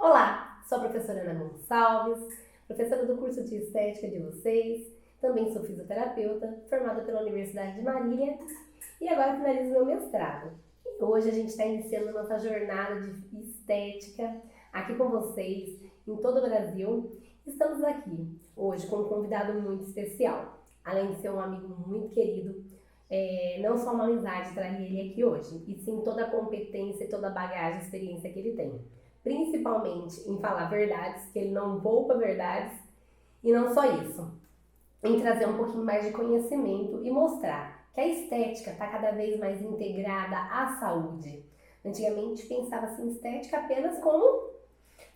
Olá, sou a professora Ana Gonçalves, professora do curso de Estética de vocês. Também sou fisioterapeuta, formada pela Universidade de Marília e agora finalizo meu mestrado. E hoje a gente está iniciando nossa jornada de estética aqui com vocês, em todo o Brasil. Estamos aqui hoje com um convidado muito especial. Além de ser um amigo muito querido, não só uma amizade trazer ele aqui hoje, e sim toda a competência e toda a bagagem, experiência que ele tem. Principalmente em falar verdades, que ele não poupa verdades, e não só isso, em trazer um pouquinho mais de conhecimento e mostrar que a estética está cada vez mais integrada à saúde. Antigamente pensava-se em estética apenas como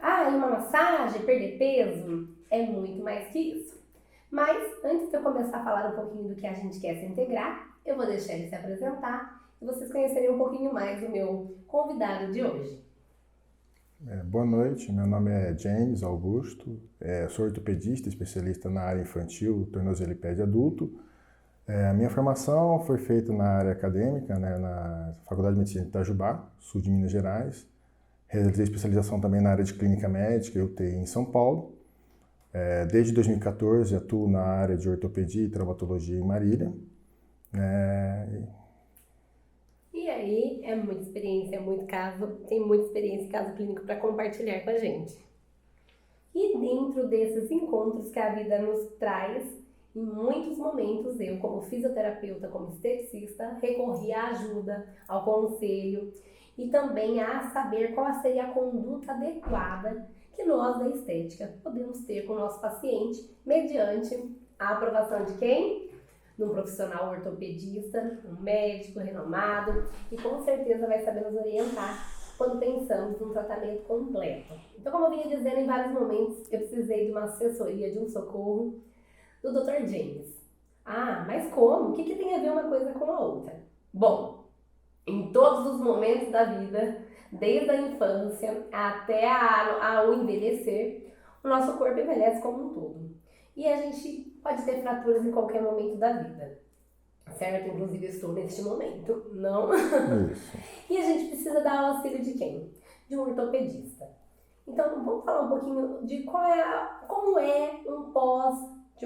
uma massagem, perder peso, é muito mais que isso. Mas antes de eu começar a falar um pouquinho do que a gente quer se integrar, eu vou deixar ele se apresentar e vocês conhecerem um pouquinho mais do meu convidado de hoje. Boa noite, meu nome é James Augusto, sou ortopedista, especialista na área infantil, tornozelo e pé de adulto. A minha formação foi feita na área acadêmica, na Faculdade de Medicina de Itajubá, sul de Minas Gerais. Realizei especialização também na área de clínica médica e UTI em São Paulo. Desde 2014 atuo na área de ortopedia e traumatologia em Marília. E aí, é muita experiência, tem muita experiência em caso clínico para compartilhar com a gente. E dentro desses encontros que a vida nos traz, em muitos momentos eu, como fisioterapeuta, como esteticista, recorri à ajuda, ao conselho e também a saber qual seria a conduta adequada que nós da estética podemos ter com o nosso paciente mediante a aprovação de quem? De um profissional ortopedista, um médico renomado, e com certeza vai saber nos orientar quando pensamos num tratamento completo. Então, como eu vinha dizendo em vários momentos, eu precisei de uma assessoria, de um socorro do Dr. James. Mas como? O que tem a ver uma coisa com a outra? Bom, em todos os momentos da vida, desde a infância até ao envelhecer, o nosso corpo envelhece como um todo. E a gente pode ter fraturas em qualquer momento da vida, certo? Inclusive eu estou neste momento, não? Isso. E a gente precisa dar auxílio de quem? De um ortopedista. Então vamos falar um pouquinho de como é um pós de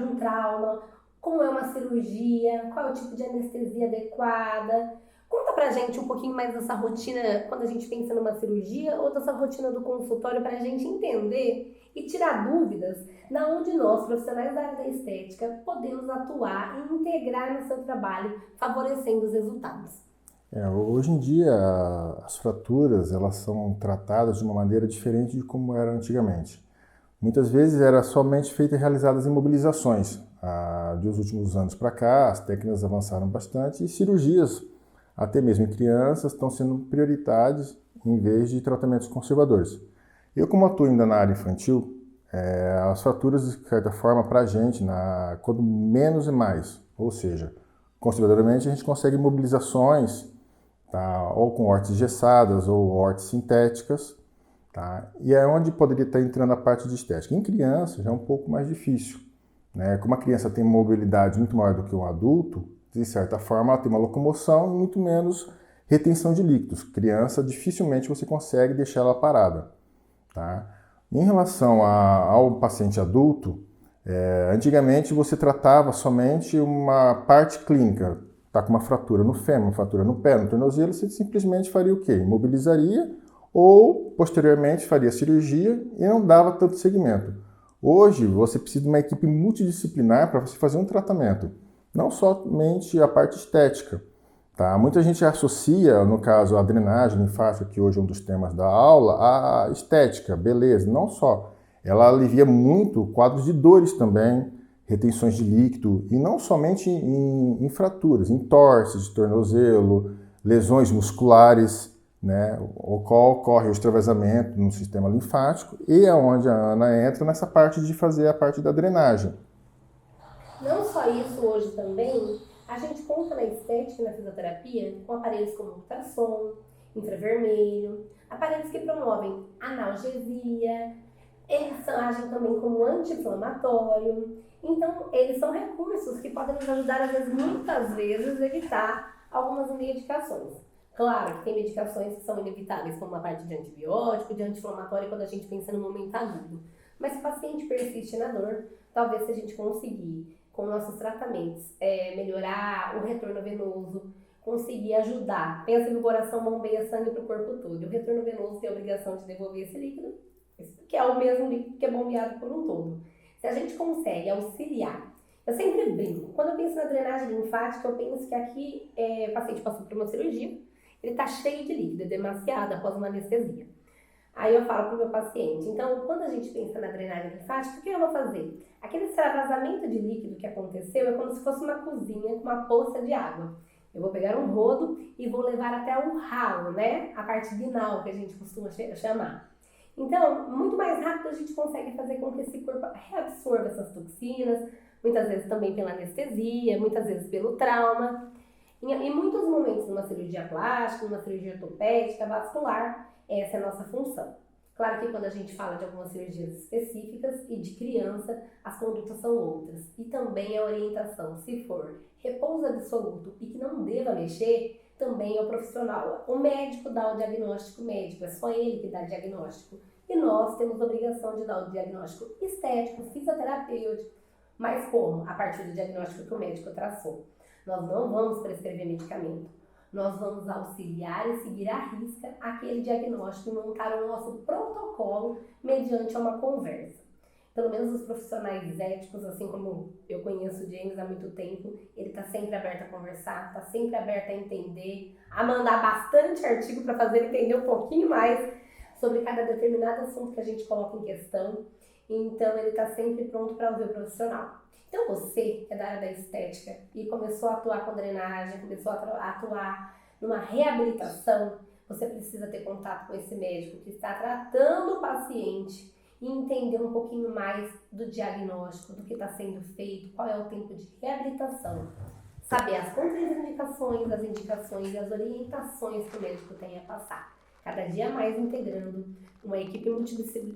um trauma, como é uma cirurgia, qual é o tipo de anestesia adequada. Conta pra gente um pouquinho mais dessa rotina quando a gente pensa numa cirurgia ou dessa rotina do consultório pra gente entender e tirar dúvidas na onde nós, profissionais da área da estética, podemos atuar e integrar no seu trabalho, favorecendo os resultados. Hoje em dia, as fraturas elas são tratadas de uma maneira diferente de como era antigamente. Muitas vezes era somente feita e realizadas imobilizações. Dos últimos anos para cá, as técnicas avançaram bastante e cirurgias, até mesmo em crianças, estão sendo prioritárias em vez de tratamentos conservadores. Eu, como atuo ainda na área infantil, as fraturas, de certa forma, para a gente, quando menos é mais, ou seja, conservadoramente a gente consegue imobilizações, tá? Ou com órteses gessadas ou órteses sintéticas, tá? E é onde poderia estar entrando a parte de estética. Em criança já é um pouco mais difícil, né? Como a criança tem mobilidade muito maior do que um adulto, de certa forma ela tem uma locomoção e muito menos retenção de líquidos. Criança, dificilmente você consegue deixar ela parada, tá? Em relação ao paciente adulto, antigamente você tratava somente uma parte clínica, tá com uma fratura no fêmur, uma fratura no pé, no tornozelo, você simplesmente faria o quê? Imobilizaria ou, posteriormente, faria cirurgia e não dava tanto segmento. Hoje, você precisa de uma equipe multidisciplinar para você fazer um tratamento, não somente a parte estética. Tá? Muita gente associa, no caso, a drenagem linfática, que hoje é um dos temas da aula, à estética, beleza, não só. Ela alivia muito quadros de dores também, retenções de líquido, e não somente em fraturas, em torces de tornozelo, lesões musculares, né? O qual ocorre o extravasamento no sistema linfático, e é onde a Ana entra nessa parte de fazer a parte da drenagem. Não só isso, hoje também, a gente conta na estética e na fisioterapia com aparelhos como ultrassom, infravermelho, aparelhos que promovem analgesia, eles agem também como anti-inflamatório. Então, eles são recursos que podem nos ajudar, muitas vezes, a evitar algumas medicações. Claro que tem medicações que são inevitáveis, como a parte de antibiótico, de anti-inflamatório, quando a gente pensa no momento agudo. Mas se o paciente persiste na dor, talvez se a gente conseguir, com nossos tratamentos, melhorar o retorno venoso, conseguir ajudar. Pensa que o coração bombeia sangue para o corpo todo. E o retorno venoso tem a obrigação de devolver esse líquido, que é o mesmo líquido que é bombeado por um todo. Se a gente consegue auxiliar, eu sempre brinco, quando eu penso na drenagem linfática, eu penso que aqui o paciente passou por uma cirurgia, ele está cheio de líquido, é demasiado após uma anestesia. Aí eu falo para o meu paciente, então quando a gente pensa na drenagem linfática, o que eu vou fazer? Aquele extravasamento de líquido que aconteceu é como se fosse uma cozinha com uma poça de água. Eu vou pegar um rodo e vou levar até o ralo, né? A parte vinal que a gente costuma chamar. Então, muito mais rápido a gente consegue fazer com que esse corpo reabsorva essas toxinas, muitas vezes também pela anestesia, muitas vezes pelo trauma. Em muitos momentos, numa cirurgia plástica, numa cirurgia ortopédica, vascular, essa é a nossa função. Claro que quando a gente fala de algumas cirurgias específicas e de criança, as condutas são outras. E também a orientação, se for repouso absoluto e que não deva mexer, também é o profissional. O médico dá o diagnóstico médico, é só ele que dá o diagnóstico. E nós temos a obrigação de dar o diagnóstico estético, fisioterapêutico, mas como? A partir do diagnóstico que o médico traçou. Nós não vamos prescrever medicamento. Nós vamos auxiliar e seguir à risca aquele diagnóstico e montar o nosso protocolo mediante uma conversa. Pelo menos os profissionais éticos, assim como eu conheço o James há muito tempo, ele está sempre aberto a conversar, está sempre aberto a entender, a mandar bastante artigo para fazer entender um pouquinho mais sobre cada determinado assunto que a gente coloca em questão. Então ele está sempre pronto para ouvir o profissional. Então você, que é da área da estética e começou a atuar com drenagem, começou a atuar numa reabilitação, você precisa ter contato com esse médico que está tratando o paciente e entender um pouquinho mais do diagnóstico, do que está sendo feito, qual é o tempo de reabilitação. Saber as contraindicações, as indicações e as orientações que o médico tem a passar. Cada dia mais integrando uma equipe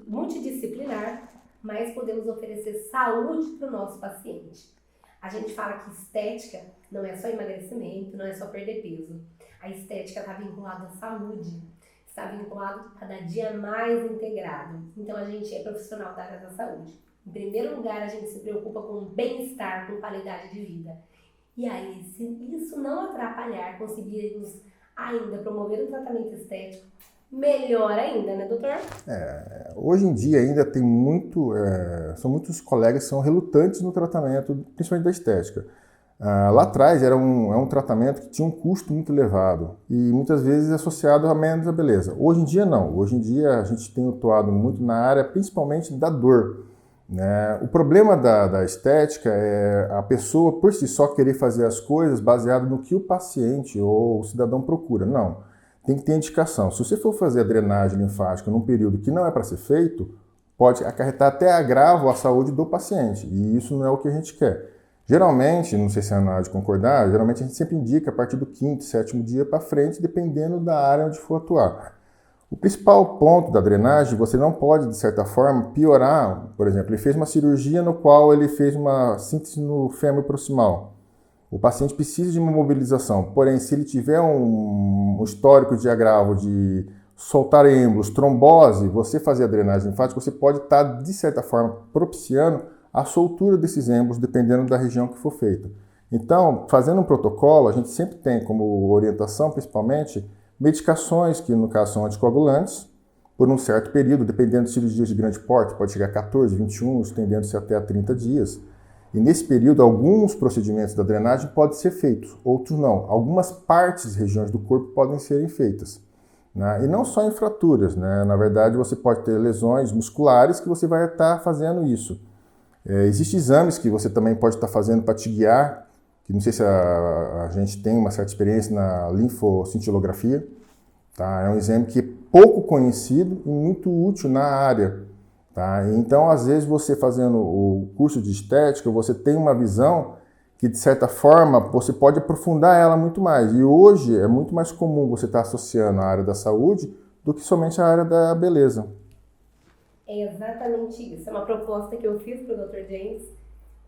multidisciplinar, mas podemos oferecer saúde para o nosso paciente. A gente fala que estética não é só emagrecimento, não é só perder peso. A estética está vinculada à saúde, está vinculado cada dia mais integrado. Então a gente é profissional da área da saúde. Em primeiro lugar, a gente se preocupa com o bem-estar, com qualidade de vida. E aí, se isso não atrapalhar, conseguirmos ainda promover o tratamento estético, melhor ainda, né, doutor? Hoje em dia ainda tem são muitos colegas que são relutantes no tratamento, principalmente da estética. Lá atrás era um tratamento que tinha um custo muito elevado e muitas vezes associado a menos a beleza. Hoje em dia não, hoje em dia a gente tem atuado muito na área principalmente da dor. Né? O problema da estética é a pessoa por si só querer fazer as coisas baseado no que o paciente ou o cidadão procura. Não. Tem que ter indicação. Se você for fazer a drenagem linfática num período que não é para ser feito, pode acarretar até agravo à saúde do paciente. E isso não é o que a gente quer. Geralmente, não sei se a Ana há de concordar, geralmente a gente sempre indica a partir do 5º, 7º dia para frente, dependendo da área onde for atuar. O principal ponto da drenagem, você não pode, de certa forma, piorar. Por exemplo, ele fez uma cirurgia no qual ele fez uma síntese no fêmur proximal. O paciente precisa de uma mobilização, porém, se ele tiver um histórico de agravo de soltar êmbolos, trombose, você fazer a drenagem linfática, você pode estar, de certa forma, propiciando a soltura desses êmbolos, dependendo da região que for feita. Então, fazendo um protocolo, a gente sempre tem como orientação, principalmente, medicações que, no caso, são anticoagulantes, por um certo período, dependendo de cirurgias de grande porte, pode chegar a 14, 21, estendendo-se até a 30 dias. E nesse período, alguns procedimentos da drenagem podem ser feitos, outros não. Algumas partes, regiões do corpo podem serem feitas. Né? E não só em fraturas, né? Na verdade, você pode ter lesões musculares que você vai estar fazendo isso. Existem exames que você também pode estar fazendo para te guiar, que não sei se a gente tem uma certa experiência na linfoscintilografia. Tá? É um exame que é pouco conhecido e muito útil na área. Tá? Então, às vezes, você fazendo o curso de estética, você tem uma visão que, de certa forma, você pode aprofundar ela muito mais. E hoje é muito mais comum você estar associando a área da saúde do que somente a área da beleza. É exatamente isso. É uma proposta que eu fiz para o Dr. James,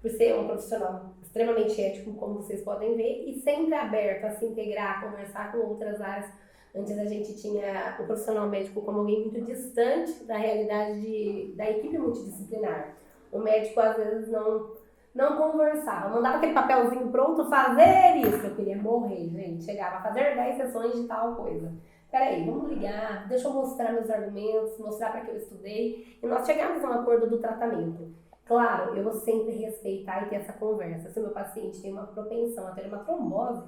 por ser um profissional extremamente ético, como vocês podem ver, e sempre aberto a se integrar, a conversar com outras áreas, Antes a gente tinha o profissional médico como alguém muito distante da realidade da equipe multidisciplinar. O médico às vezes não conversava, mandava aquele papelzinho pronto, fazer isso. Eu queria morrer, gente. Chegava a fazer 10 sessões de tal coisa. Peraí, vamos ligar, deixa eu mostrar meus argumentos, mostrar para que eu estudei. E nós chegamos a um acordo do tratamento. Claro, eu vou sempre respeitar e ter essa conversa. Se o meu paciente tem uma propensão a ter uma trombose,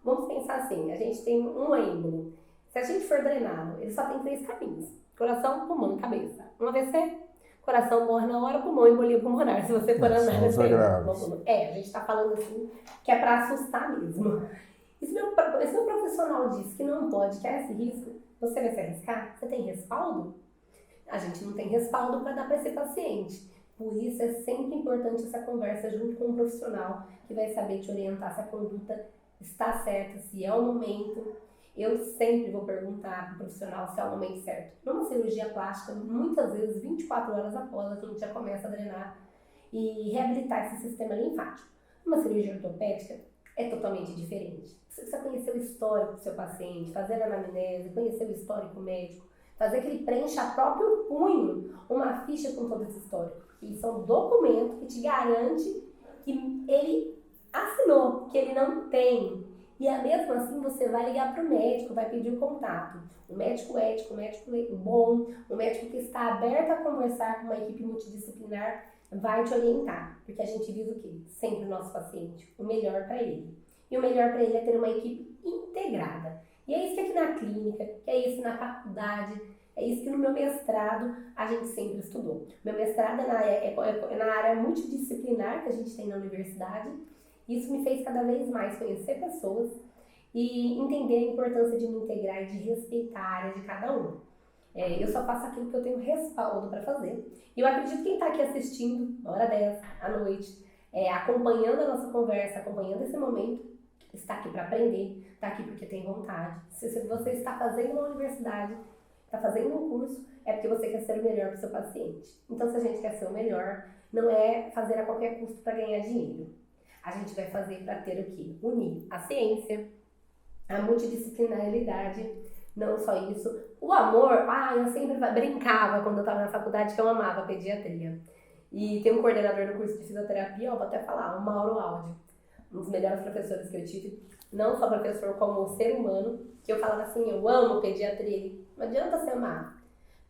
vamos pensar assim, a gente tem um êmbolo. Se a gente for drenado, ele só tem 3 caminhos. Coração, pulmão e cabeça. Um AVC, coração morre na hora, pulmão, embolia pulmonar. Se você for andar, a gente tá falando assim, que é para assustar mesmo. E se meu profissional diz que não pode, que há esse risco, você vai se arriscar? Você tem respaldo? A gente não tem respaldo para dar para esse paciente. Por isso é sempre importante essa conversa junto com um profissional que vai saber te orientar se a conduta está certa, se é o momento. Eu sempre vou perguntar para o profissional se é o momento certo. Numa cirurgia plástica, muitas vezes 24 horas após, a gente já começa a drenar e reabilitar esse sistema linfático. Numa cirurgia ortopédica, é totalmente diferente. Você precisa conhecer o histórico do seu paciente, fazer a anamnese, conhecer o histórico médico, fazer que ele preencha a próprio punho uma ficha com todo esse histórico. Isso é um documento que te garante que ele assinou, que ele não tem. E mesmo assim você vai ligar para o médico, vai pedir o contato. Um médico ético, um médico bom, um médico que está aberto a conversar com uma equipe multidisciplinar vai te orientar. Porque a gente visa o quê? Sempre o nosso paciente, o melhor para ele. E o melhor para ele é ter uma equipe integrada. E é isso que aqui na clínica, que é isso na faculdade, é isso que no meu mestrado a gente sempre estudou. Meu mestrado é na área multidisciplinar que a gente tem na universidade. Isso me fez cada vez mais conhecer pessoas e entender a importância de me integrar e de respeitar a área de cada um. Eu só faço aquilo que eu tenho respaldo para fazer. E eu acredito que quem está aqui assistindo, na hora 10, à noite, acompanhando a nossa conversa, acompanhando esse momento, está aqui para aprender, está aqui porque tem vontade. Se você está fazendo uma universidade, está fazendo um curso, é porque você quer ser o melhor para o seu paciente. Então, se a gente quer ser o melhor, não é fazer a qualquer custo para ganhar dinheiro. A gente vai fazer para ter o quê? Unir a ciência, a multidisciplinaridade, não só isso. O amor, eu sempre brincava quando eu estava na faculdade que eu amava pediatria. E tem um coordenador do curso de fisioterapia, vou até falar, o Mauro Aldi, um dos melhores professores que eu tive, não só professor como ser humano, que eu falava assim, eu amo pediatria, não adianta você amar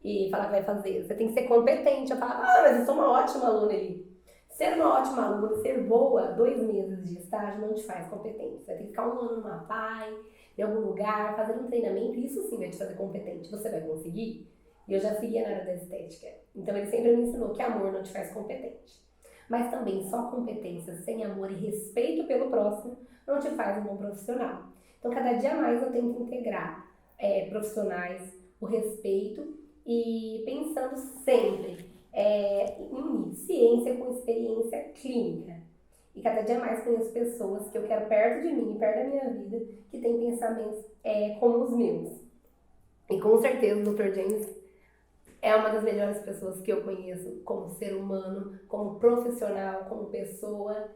e falar que vai fazer, você tem que ser competente. Eu falava, mas eu sou uma ótima aluna ali. Ser uma ótima aluna, ser boa, 2 meses de estágio não te faz competente. Você vai ter que ficar 1 ano numa PAI, em algum lugar, fazer um treinamento, e isso sim vai te fazer competente. Você vai conseguir? E eu já seguia na área da estética. Então ele sempre me ensinou que amor não te faz competente. Mas também só competência sem amor e respeito pelo próximo não te faz um bom profissional. Então cada dia mais eu tento integrar profissionais, o respeito e pensando sempre em unir ciência com experiência clínica. E cada dia mais conheço pessoas que eu quero perto de mim, perto da minha vida, que têm pensamentos como os meus. E com certeza o Dr. James é uma das melhores pessoas que eu conheço como ser humano, como profissional, como pessoa.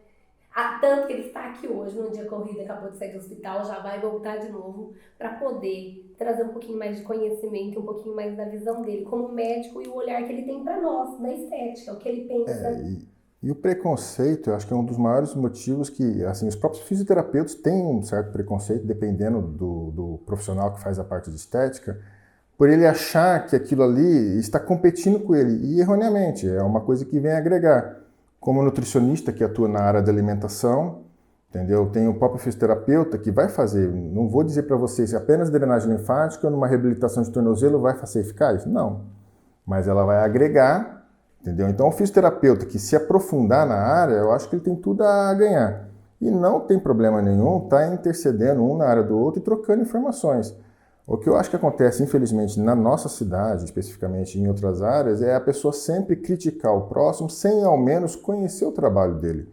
Tanto que ele está aqui hoje, num dia corrido, acabou de sair do hospital, já vai voltar de novo para poder trazer um pouquinho mais de conhecimento, um pouquinho mais da visão dele como médico e o olhar que ele tem para nós, da estética, o que ele pensa. E o preconceito, eu acho que é um dos maiores motivos que, assim, os próprios fisioterapeutas têm um certo preconceito, dependendo do profissional que faz a parte de estética, por ele achar que aquilo ali está competindo com ele, e erroneamente, é uma coisa que vem agregar. Como nutricionista que atua na área da alimentação, entendeu? Tem o próprio fisioterapeuta que vai fazer, não vou dizer para vocês se apenas drenagem linfática numa reabilitação de tornozelo vai ser eficaz, não. Mas ela vai agregar, entendeu? Então o fisioterapeuta que se aprofundar na área, eu acho que ele tem tudo a ganhar. E não tem problema nenhum estar intercedendo um na área do outro e trocando informações. O que eu acho que acontece, infelizmente, na nossa cidade, especificamente em outras áreas, é a pessoa sempre criticar o próximo sem, ao menos, conhecer o trabalho dele.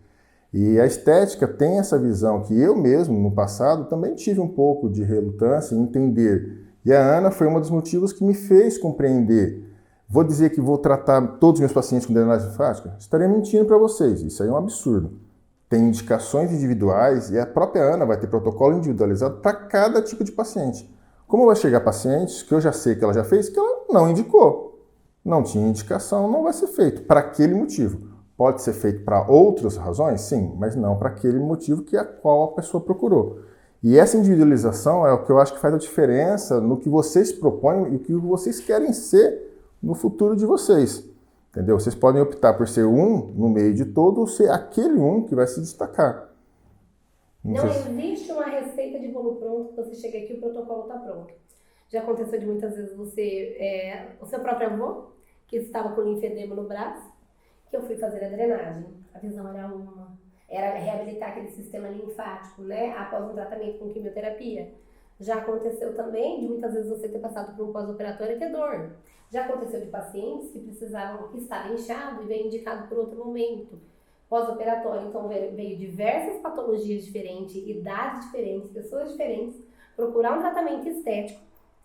E a estética tem essa visão que eu mesmo, no passado, também tive um pouco de relutância em entender. E a Ana foi um dos motivos que me fez compreender. Vou dizer que vou tratar todos os meus pacientes com drenagem linfática? Estaria mentindo para vocês, isso aí é um absurdo. Tem indicações individuais e a própria Ana vai ter protocolo individualizado para cada tipo de paciente. Como vai chegar pacientes que eu já sei que ela já fez, que ela não indicou. Não tinha indicação, não vai ser feito para aquele motivo. Pode ser feito para outras razões? Sim, mas não para aquele motivo que a qual a pessoa procurou. E essa individualização é o que eu acho que faz a diferença no que vocês propõem e o que vocês querem ser no futuro de vocês. Entendeu? Vocês podem optar por ser um no meio de todo ou ser aquele um que vai se destacar. Não existe uma receita de bolo pronto, você chega aqui e o protocolo está pronto. Já aconteceu de muitas vezes o seu próprio avô, que estava com linfedema no braço, que eu fui fazer a drenagem. A visão era reabilitar aquele sistema linfático, né, após um tratamento com quimioterapia. Já aconteceu também de muitas vezes você ter passado por um pós-operatório e ter dor. Já aconteceu de pacientes que estavam inchados e veio indicado por outro momento. Pós-operatório, então veio diversas patologias diferentes, idades diferentes, pessoas diferentes, procurar um tratamento estético,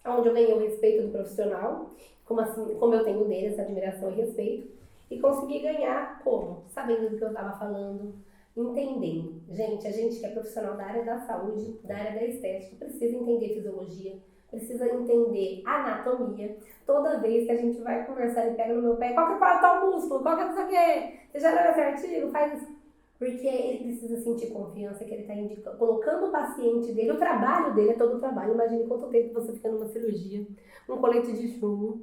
onde eu ganhei o respeito do profissional, como eu tenho dele, essa admiração e respeito, e consegui ganhar como? Sabendo do que eu estava falando, entendendo. Gente, a gente que é profissional da área da saúde, da área da estética, precisa entender fisiologia, precisa entender anatomia. Toda vez que a gente vai conversar e pega no meu pé, qual que é o músculo, qual que é não sei o quê, você já leu esse artigo, faz isso. Porque ele precisa sentir confiança que ele está colocando o paciente dele, o trabalho dele é todo o trabalho. Imagine quanto tempo você fica numa cirurgia, um colete de chumbo,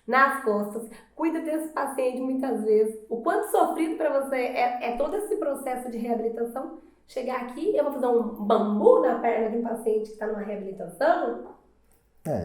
nas costas, cuida desse paciente muitas vezes. O quanto sofrido para você é todo esse processo de reabilitação. Chegar aqui, eu vou fazer um bambu na perna de um paciente que está numa reabilitação.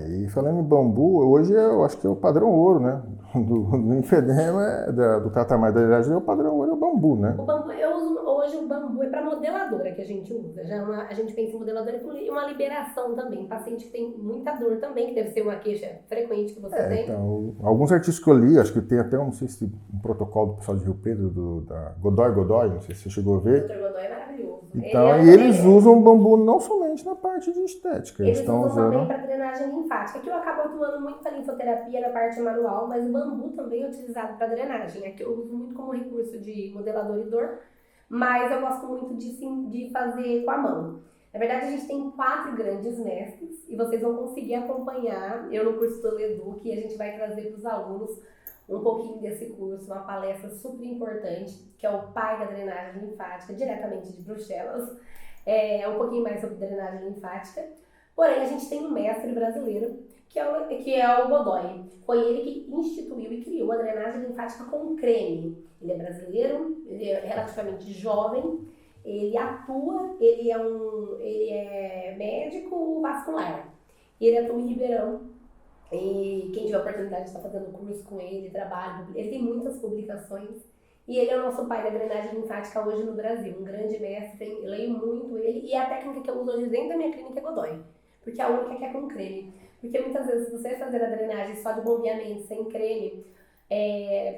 E falando em bambu, hoje eu acho que é o padrão ouro, né? Do linfedema, do tratamento da idade, o padrão ouro é o bambu, né? O bambu, hoje o bambu é para modeladora que a gente usa. A gente pensa em modeladora com uma liberação também. Paciente que tem muita dor também, que deve ser uma queixa frequente que você tem. Então, alguns artigos que eu li, acho que tem até não sei se um protocolo do pessoal de Rio Preto, da Godoy, não sei se você chegou a ver. O Dr. Godoy é maravilhoso. Então, eles usam bambu não somente na parte de estética. Eles estão usando também para drenagem linfática, que eu acabo atuando muito para linfoterapia na parte manual, mas o bambu também é utilizado para drenagem. Aqui eu uso muito como recurso de modelador e dor, mas eu gosto muito de fazer com a mão. Na verdade, a gente tem 4 grandes mestres e vocês vão conseguir acompanhar eu no curso do Ledu, que a gente vai trazer para os alunos um pouquinho desse curso, uma palestra super importante, que é o pai da drenagem linfática, diretamente de Bruxelas. Um pouquinho mais sobre drenagem linfática. Porém, a gente tem um mestre brasileiro, que é o Godoy. Foi ele que instituiu e criou a drenagem linfática com creme. Ele é brasileiro, ele é relativamente jovem, ele atua, ele é médico vascular. E ele atua em Ribeirão. E quem tiver a oportunidade de estar fazendo curso com ele, trabalho, ele tem muitas publicações. E ele é o nosso pai da drenagem linfática hoje no Brasil, um grande mestre, eu leio muito ele. E a técnica que eu uso hoje dentro da minha clínica é Godoy, porque é a única que é com creme. Porque muitas vezes, se você fazer a drenagem só de bombeamento, sem creme,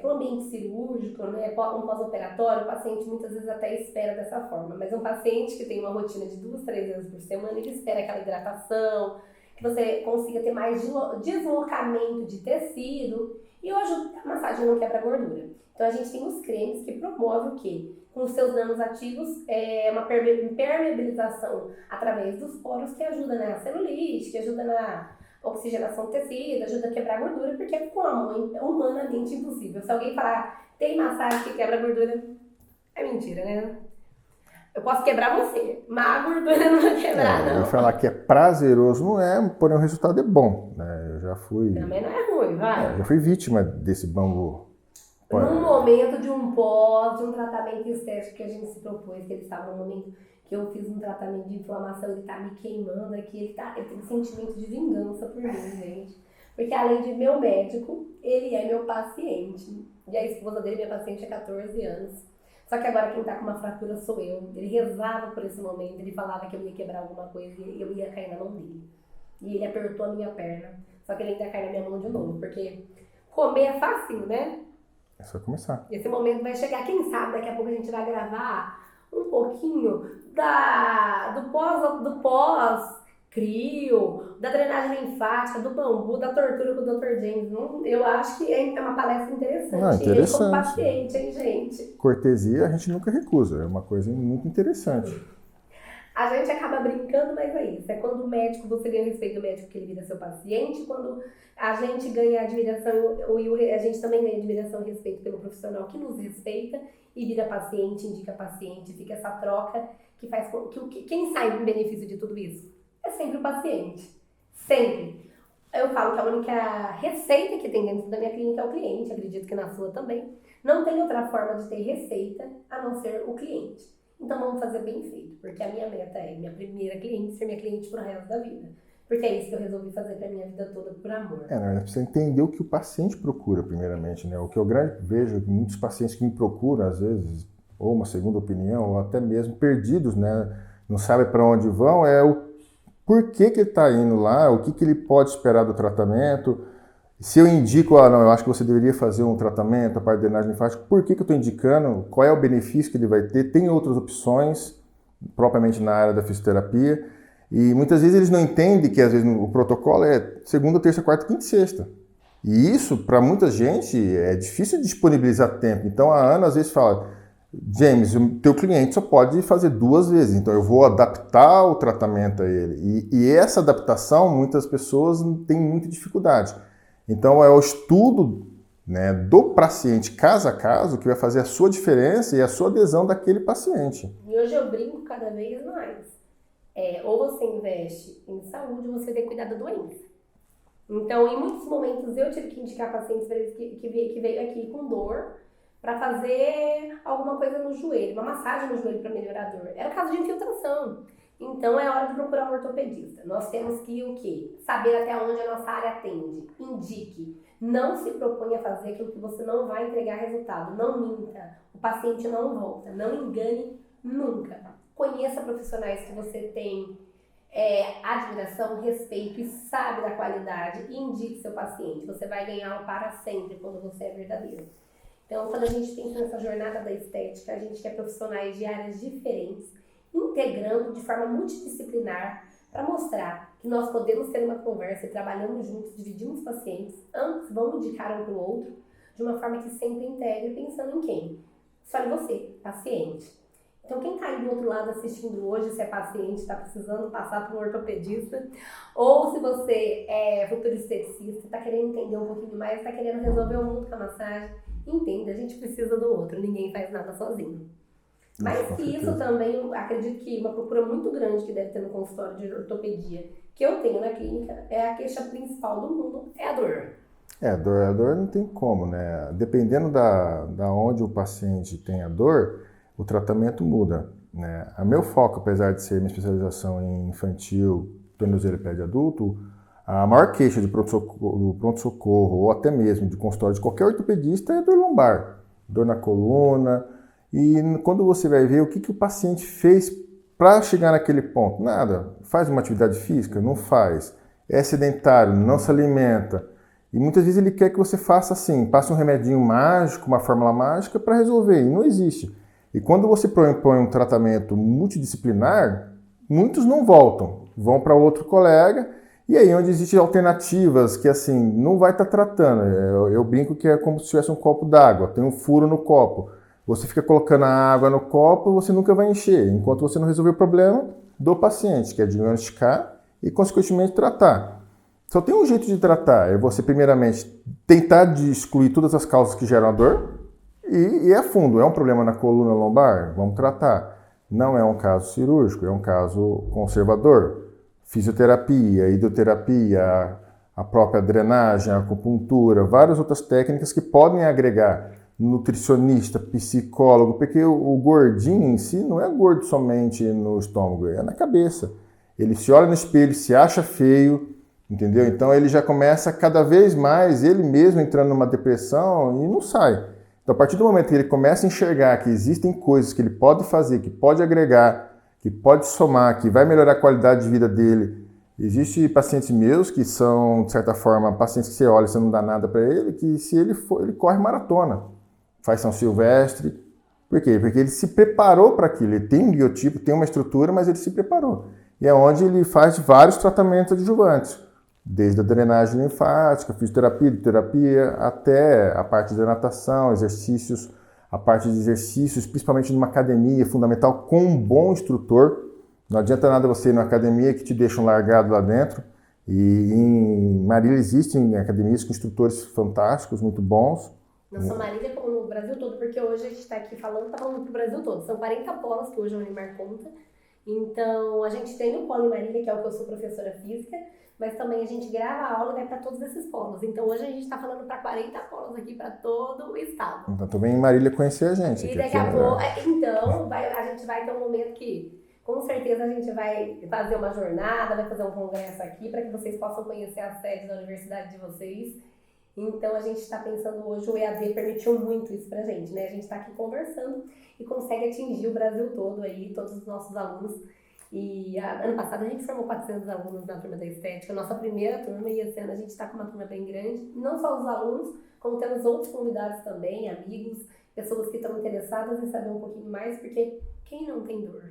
para o ambiente cirúrgico, né, um pós-operatório, o paciente muitas vezes até espera dessa forma. Mas um paciente que tem uma rotina de 2, 3 vezes por semana, ele espera aquela hidratação, que você consiga ter mais deslocamento de tecido. E hoje a massagem não quebra gordura. Então a gente tem os cremes que promovem o quê? Com os seus nanos ativos, uma permeabilização através dos poros que ajuda na celulite, que ajuda na oxigenação do tecido, ajuda a quebrar gordura, porque com a mãe é humanamente impossível. Se alguém falar, tem massagem que quebra gordura, é mentira, né? Eu posso quebrar você, mas a gordura não vai quebrar, não. Eu falar que é prazeroso não é, porém o resultado é bom, né? Eu já fui... Também não é ruim, vai. Já fui vítima desse bambu. Num momento de um tratamento estético que a gente se propôs, que ele estava no momento que eu fiz um tratamento de inflamação, ele tá me queimando aqui, ele tem um sentimento de vingança por mim, gente. Porque além de meu médico, ele é meu paciente. E a esposa dele, minha paciente, há 14 anos. Só que agora quem tá com uma fratura sou eu. Ele rezava por esse momento, ele falava que eu ia quebrar alguma coisa e eu ia cair na mão dele. E ele apertou a minha perna. Só que ele ainda cai na minha mão de novo, porque comer é facinho, né? É só começar. Esse momento vai chegar, quem sabe daqui a pouco a gente vai gravar um pouquinho do pós-crio, da drenagem linfática, do bambu, da tortura com o Dr. James. Eu acho que é uma palestra interessante. Interessante. Ele como paciente, hein, gente? Cortesia a gente nunca recusa, é uma coisa muito interessante. A gente acaba brincando, mas é isso. É quando o médico, você ganha o respeito do médico que ele vira seu paciente, quando a gente ganha admiração, a gente também ganha admiração e respeito pelo profissional que nos respeita e vira paciente, indica paciente, fica essa troca que faz com que quem sai em benefício de tudo isso é sempre o paciente. Sempre. Eu falo que a única receita que tem dentro da minha clínica é o cliente, acredito que na sua também. Não tem outra forma de ter receita a não ser o cliente. Então vamos fazer bem feito, porque a minha meta é minha primeira cliente ser minha cliente pro resto da vida. Porque é isso que eu resolvi fazer pra minha vida toda por amor. Na verdade, precisa entender o que o paciente procura, primeiramente, né? O que eu vejo, muitos pacientes que me procuram, às vezes, ou uma segunda opinião, ou até mesmo perdidos, né? Não sabem para onde vão, é o porquê que ele está indo lá, o que ele pode esperar do tratamento. Se eu indico, não, eu acho que você deveria fazer um tratamento, a parte de drenagem linfática, por que eu estou indicando, qual é o benefício que ele vai ter, tem outras opções, propriamente na área da fisioterapia, e muitas vezes eles não entendem que às vezes o protocolo é segunda, terça, quarta, quinta e sexta. E isso, para muita gente, é difícil de disponibilizar tempo. Então a Ana às vezes fala, James, o teu cliente só pode fazer 2 vezes, então eu vou adaptar o tratamento a ele. E essa adaptação, muitas pessoas têm muita dificuldade. Então é o estudo, né, do paciente caso a caso que vai fazer a sua diferença e a sua adesão daquele paciente. E hoje eu brinco cada vez mais. Ou você investe em saúde ou você tem que cuidar da doença. Então, em muitos momentos eu tive que indicar pacientes que veio aqui com dor para fazer alguma coisa no joelho, uma massagem no joelho para melhorar a dor. Era caso de infiltração. Então é hora de procurar um ortopedista. Nós temos que o quê? Saber até onde a nossa área atende. Indique. Não se proponha a fazer aquilo que você não vai entregar resultado. Não minta. O paciente não volta. Não engane nunca. Conheça profissionais que você tem admiração, respeito e sabe da qualidade. E indique seu paciente. Você vai ganhá-lo para sempre quando você é verdadeiro. Então, quando a gente pensa nessa jornada da estética, a gente quer profissionais de áreas diferentes, integrando de forma multidisciplinar para mostrar que nós podemos ter uma conversa e trabalhamos juntos, dividimos pacientes, ambos vão indicar um para o outro, de uma forma que sempre integre, pensando em quem? Escolhe você, paciente. Então, quem está aí do outro lado assistindo hoje, se é paciente, está precisando passar por um ortopedista, ou se você é futuro esteticista, está querendo entender um pouquinho mais, está querendo resolver o mundo com a massagem, entenda, a gente precisa do outro, ninguém faz nada sozinho. Mas isso também, acredito que uma procura muito grande que deve ter no consultório de ortopedia, que eu tenho na clínica, é a queixa principal do mundo, é a dor. A dor não tem como, né? Dependendo da onde o paciente tem a dor, o tratamento muda, né? A meu foco, apesar de ser minha especialização em infantil, tornozelo e pé de adulto, a maior queixa do pronto-socorro ou até mesmo de consultório de qualquer ortopedista é dor lombar, dor na coluna. E quando você vai ver o que o paciente fez para chegar naquele ponto, nada. Faz uma atividade física? Não faz. É sedentário, não se alimenta. E muitas vezes ele quer que você faça assim, passe um remedinho mágico, uma fórmula mágica para resolver, e não existe. E quando você propõe um tratamento multidisciplinar, muitos não voltam, vão para outro colega, e aí onde existem alternativas que assim, não vai estar tratando. Eu brinco que é como se tivesse um copo d'água, tem um furo no copo. Você fica colocando a água no copo, você nunca vai encher, enquanto você não resolver o problema do paciente, que é diagnosticar e, consequentemente, tratar. Só tem um jeito de tratar, é você, primeiramente, tentar de excluir todas as causas que geram a dor e ir a fundo. É um problema na coluna lombar? Vamos tratar. Não é um caso cirúrgico, é um caso conservador. Fisioterapia, hidroterapia, a própria drenagem, a acupuntura, várias outras técnicas que podem agregar nutricionista, psicólogo, porque o gordinho em si não é gordo somente no estômago, é na cabeça. Ele se olha no espelho, se acha feio, entendeu? Então ele já começa cada vez mais, ele mesmo entrando numa depressão e não sai. Então a partir do momento que ele começa a enxergar que existem coisas que ele pode fazer, que pode agregar, que pode somar, que vai melhorar a qualidade de vida dele. Existem pacientes meus que são, de certa forma, pacientes que você olha e você não dá nada para ele, que se ele for, ele corre maratona. Faz São Silvestre. Por quê? Porque ele se preparou para aquilo. Ele tem um biotipo, tem uma estrutura, mas ele se preparou. E é onde ele faz vários tratamentos adjuvantes. Desde a drenagem linfática, fisioterapia, hidroterapia, até a parte da natação, exercícios, a parte de exercícios, principalmente numa academia, fundamental, com um bom instrutor. Não adianta nada você ir na academia que te deixam largado lá dentro. E em Marília existem academias com instrutores fantásticos, muito bons. Não só Marília, como no Brasil todo, porque hoje a gente está aqui falando pro Brasil todo. São 40 polos que hoje a Unimar conta. Então, a gente tem o polo em Marília, que é o que eu sou professora física, mas também a gente grava a aula e vai para todos esses polos. Então, hoje a gente está falando para 40 polos aqui para todo o estado. Então, também em Marília conhecer a gente. E daqui a pouco, então, a gente vai ter um momento que, com certeza, a gente vai fazer uma jornada, vai fazer um congresso aqui para que vocês possam conhecer a sede da universidade de vocês. Então, a gente está pensando hoje, o EAD permitiu muito isso pra gente, né? A gente está aqui conversando e consegue atingir o Brasil todo aí, todos os nossos alunos. E ano passado a gente formou 400 alunos na turma da estética, nossa primeira turma, e esse ano a gente está com uma turma bem grande. Não só os alunos, como temos outros convidados também, amigos, pessoas que estão interessadas em saber um pouquinho mais, porque quem não tem dor?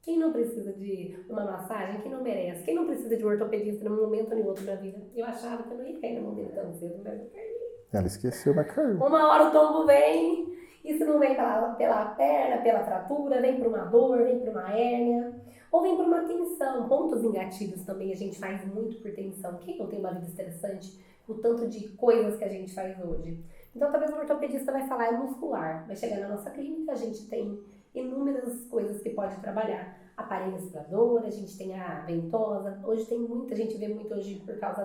Quem não precisa de uma massagem? Quem não merece? Quem não precisa de um ortopedista num momento ou em outro da vida? Eu achava que eu não ia cair na mão dele tão cedo, mas eu caí. Ela esqueceu, mas caiu. Uma hora o tombo vem, e se não vem pela perna, pela fratura, vem por uma dor, vem por uma hérnia, ou vem por uma tensão. Pontos engatilhos também a gente faz muito por tensão. Quem não tem uma vida estressante, o tanto de coisas que a gente faz hoje? Então talvez o ortopedista vai falar é muscular, vai chegar na nossa clínica, a gente tem inúmeras coisas que pode trabalhar. Aparelhos para dor, a gente tem a ventosa, hoje tem muita, a gente vê muito hoje por causa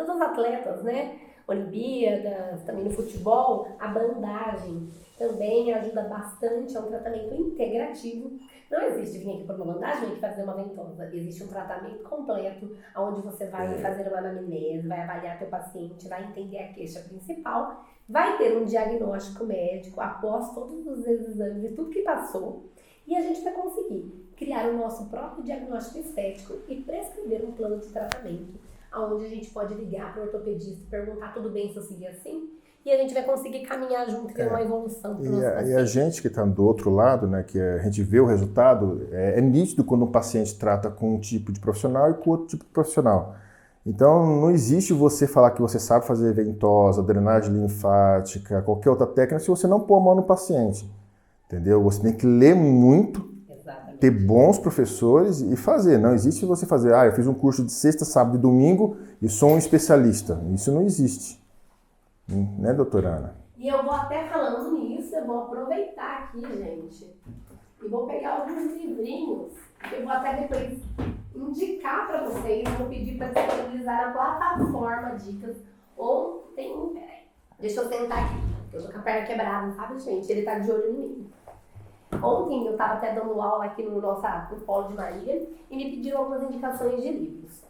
dos atletas, né? Olimpíadas, também no futebol, a bandagem também ajuda bastante, é um tratamento integrativo. Não existe vir aqui por uma bandagem, vir aqui fazer uma ventosa. Existe um tratamento completo, onde você vai fazer uma anamnese, vai avaliar teu paciente, vai entender a queixa principal, vai ter um diagnóstico médico após todos os exames e tudo que passou, e a gente vai conseguir criar o nosso próprio diagnóstico estético e prescrever um plano de tratamento, onde a gente pode ligar para o ortopedista e perguntar, tudo bem se eu seguir assim? E a gente vai conseguir caminhar junto, ter uma evolução. E a gente que está do outro lado, né, que a gente vê o resultado, é nítido quando um paciente trata com um tipo de profissional e com outro tipo de profissional. Então, não existe você falar que você sabe fazer ventosa, drenagem linfática, qualquer outra técnica, se você não pôr a mão no paciente, entendeu? Você tem que ler muito, ter bons professores e fazer. Não existe você fazer, eu fiz um curso de sexta, sábado e domingo e sou um especialista. Isso não existe. Né, doutora Ana? E eu vou até falando nisso, eu vou aproveitar aqui, gente, e vou pegar alguns livrinhos, que eu vou até depois indicar para vocês, vou pedir para disponibilizar na plataforma Dicas, ou tem um, peraí, deixa eu sentar aqui, eu tô com a perna quebrada, sabe, gente? Ele tá de olho em mim. Ontem eu estava até dando aula aqui no Polo de Marília e me pediram algumas indicações de livros.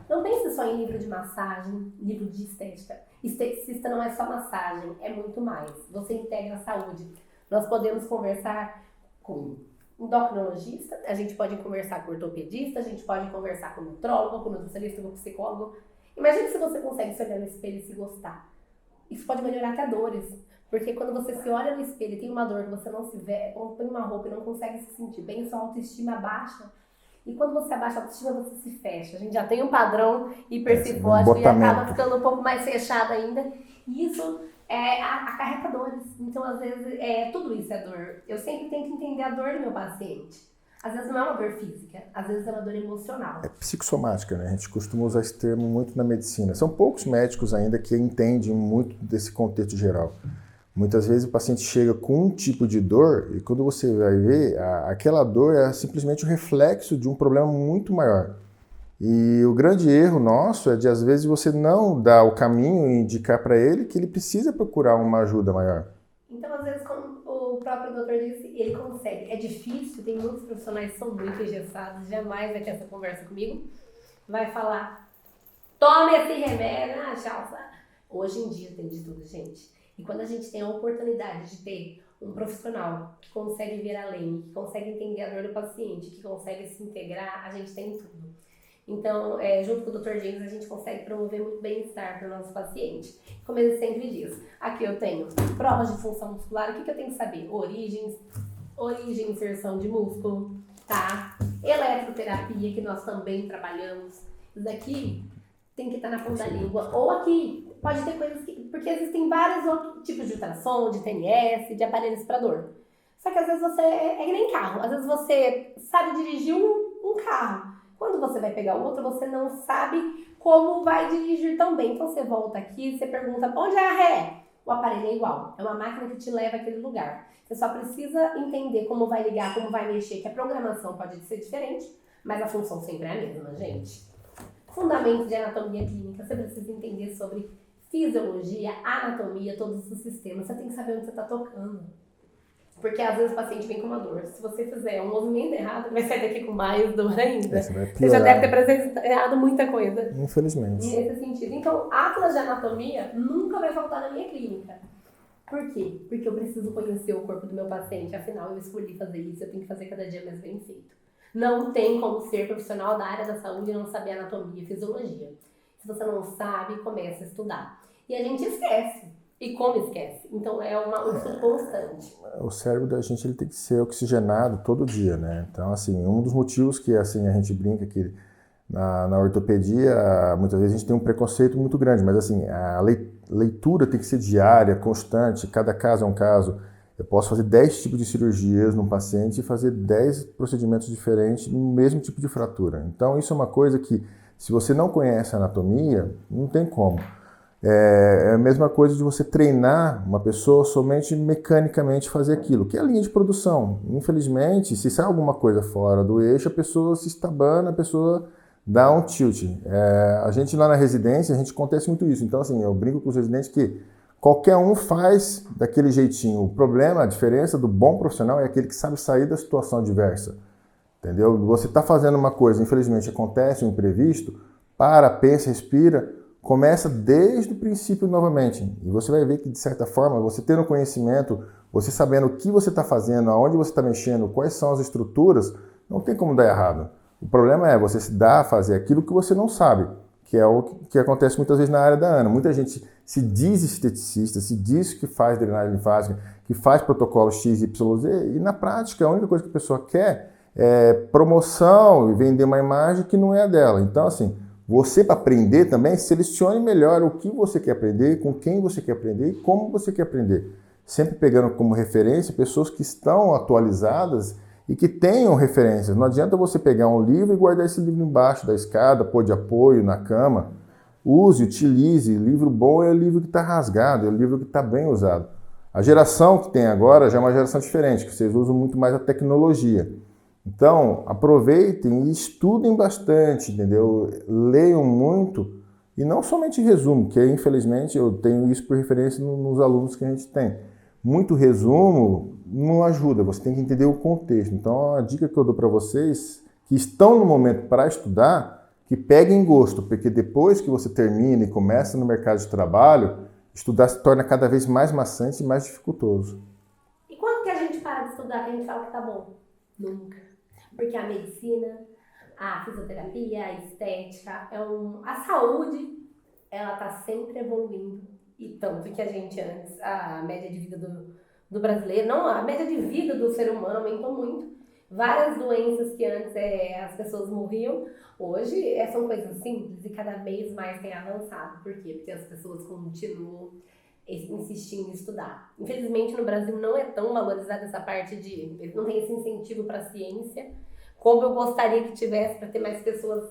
Não pense só em livro de massagem, livro de estética. Esteticista não é só massagem, é muito mais. Você integra a saúde. Nós podemos conversar com endocrinologista, a gente pode conversar com ortopedista, a gente pode conversar com nutrólogo, com nutricionista, com psicólogo. Imagine se você consegue se olhar no espelho e se gostar. Isso pode melhorar até dores. Porque quando você se olha no espelho e tem uma dor que você não se vê, ou põe uma roupa e não consegue se sentir bem, sua autoestima baixa. E quando você abaixa a autoestima, você se fecha. A gente já tem um padrão hipercifótico e acaba ficando um pouco mais fechado ainda. E isso acarreta dores. Então, às vezes, tudo isso é dor. Eu sempre tenho que entender a dor do meu paciente. Às vezes não é uma dor física, às vezes é uma dor emocional. É psicossomática, né? A gente costuma usar esse termo muito na medicina. São poucos médicos ainda que entendem muito desse contexto geral. Muitas vezes o paciente chega com um tipo de dor e quando você vai ver, aquela dor é simplesmente o reflexo de um problema muito maior. E o grande erro nosso é de, às vezes, você não dar o caminho e indicar para ele que ele precisa procurar uma ajuda maior. Então, às vezes, como o próprio doutor disse, ele consegue. É difícil, tem muitos profissionais que são muito engessados, jamais vai ter essa conversa comigo. Vai falar, tome esse remédio, tchau. Hoje em dia tem de tudo, gente. E quando a gente tem a oportunidade de ter um profissional que consegue ver além, que consegue entender a dor do paciente, que consegue se integrar, a gente tem tudo. Então, junto com o Dr. James, a gente consegue promover muito bem-estar para o nosso paciente. Como ele sempre diz, aqui eu tenho provas de função muscular, o que eu tenho que saber? Origem, inserção de músculo, tá? Eletroterapia, que nós também trabalhamos. Isso daqui tem que estar na ponta da língua. Ou aqui, pode ter coisas que... Porque existem vários outros tipos de ultrassom, de TNS, de aparelhos para dor. Só que às vezes você é que nem carro. Às vezes você sabe dirigir um carro. Quando você vai pegar o outro, você não sabe como vai dirigir tão bem. Então você volta aqui, você pergunta, onde é a ré? O aparelho é igual. É uma máquina que te leva àquele lugar. Você só precisa entender como vai ligar, como vai mexer, que a programação pode ser diferente, mas a função sempre é a mesma, gente. Fundamentos de anatomia clínica, você precisa entender sobre fisiologia, anatomia, todos os sistemas. Você tem que saber onde você está tocando. Porque às vezes o paciente vem com uma dor. Se você fizer um movimento errado, vai sair daqui com mais dor ainda. Você já deve ter presenciado muita coisa. Infelizmente. Nesse sentido. Então, atlas de anatomia nunca vai faltar na minha clínica. Por quê? Porque eu preciso conhecer o corpo do meu paciente. Afinal, eu escolhi fazer isso, eu tenho que fazer cada dia mais bem feito. Não tem como ser profissional da área da saúde e não saber anatomia e fisiologia. Se você não sabe, comece a estudar. E a gente esquece. E como esquece? Então é um estudo constante. O cérebro da gente ele tem que ser oxigenado todo dia, né? Então, assim, um dos motivos que assim, a gente brinca que na ortopedia, muitas vezes a gente tem um preconceito muito grande, mas assim, a leitura tem que ser diária, constante, cada caso é um caso. Eu posso fazer 10 tipos de cirurgias num paciente e fazer 10 procedimentos diferentes no mesmo tipo de fratura. Então, isso é uma coisa que, se você não conhece a anatomia, não tem como. É a mesma coisa de você treinar uma pessoa somente mecanicamente fazer aquilo, que é a linha de produção. Infelizmente, se sai alguma coisa fora do eixo, a pessoa se estabana, a pessoa dá um tilt. A gente lá na residência, a gente acontece muito isso. Então, assim, eu brinco com os residentes que qualquer um faz daquele jeitinho. O problema, a diferença do bom profissional é aquele que sabe sair da situação adversa. Entendeu? Você está fazendo uma coisa, infelizmente acontece um imprevisto, para, pensa, respira, começa desde o princípio novamente. E você vai ver que, de certa forma, você tendo conhecimento, você sabendo o que você está fazendo, aonde você está mexendo, quais são as estruturas, não tem como dar errado. O problema é você se dar a fazer aquilo que você não sabe, que é o que acontece muitas vezes na área da Ana. Muita gente se diz esteticista, se diz que faz drenagem linfática, que faz protocolo X, Y, Z, e na prática a única coisa que a pessoa quer é promoção e vender uma imagem que não é a dela. Então, assim, você, para aprender também, selecione melhor o que você quer aprender, com quem você quer aprender e como você quer aprender. Sempre pegando como referência pessoas que estão atualizadas e que tenham referências. Não adianta você pegar um livro e guardar esse livro embaixo da escada, pôr de apoio na cama. Use, utilize. Livro bom é o livro que está rasgado, é o livro que está bem usado. A geração que tem agora já é uma geração diferente, que vocês usam muito mais a tecnologia. Então, aproveitem e estudem bastante, entendeu? Leiam muito e não somente resumo, que infelizmente eu tenho isso por referência nos alunos que a gente tem. Muito resumo não ajuda, você tem que entender o contexto. Então, a dica que eu dou para vocês que estão no momento para estudar, que peguem gosto, porque depois que você termina e começa no mercado de trabalho, estudar se torna cada vez mais maçante e mais dificultoso. E quando que a gente para de estudar, que a gente fala que tá bom? Nunca. Porque a medicina, a fisioterapia, a estética, a saúde, ela tá sempre evoluindo. E tanto que a gente antes, a média de vida do brasileiro, não, a média de vida do ser humano aumentou muito. Várias doenças que antes as pessoas morriam, hoje são coisas simples e cada vez mais tem avançado. Por quê? Porque as pessoas continuam insistindo em estudar. Infelizmente no Brasil não é tão valorizada essa parte ele não tem esse incentivo para a ciência, como eu gostaria que tivesse para ter mais pessoas.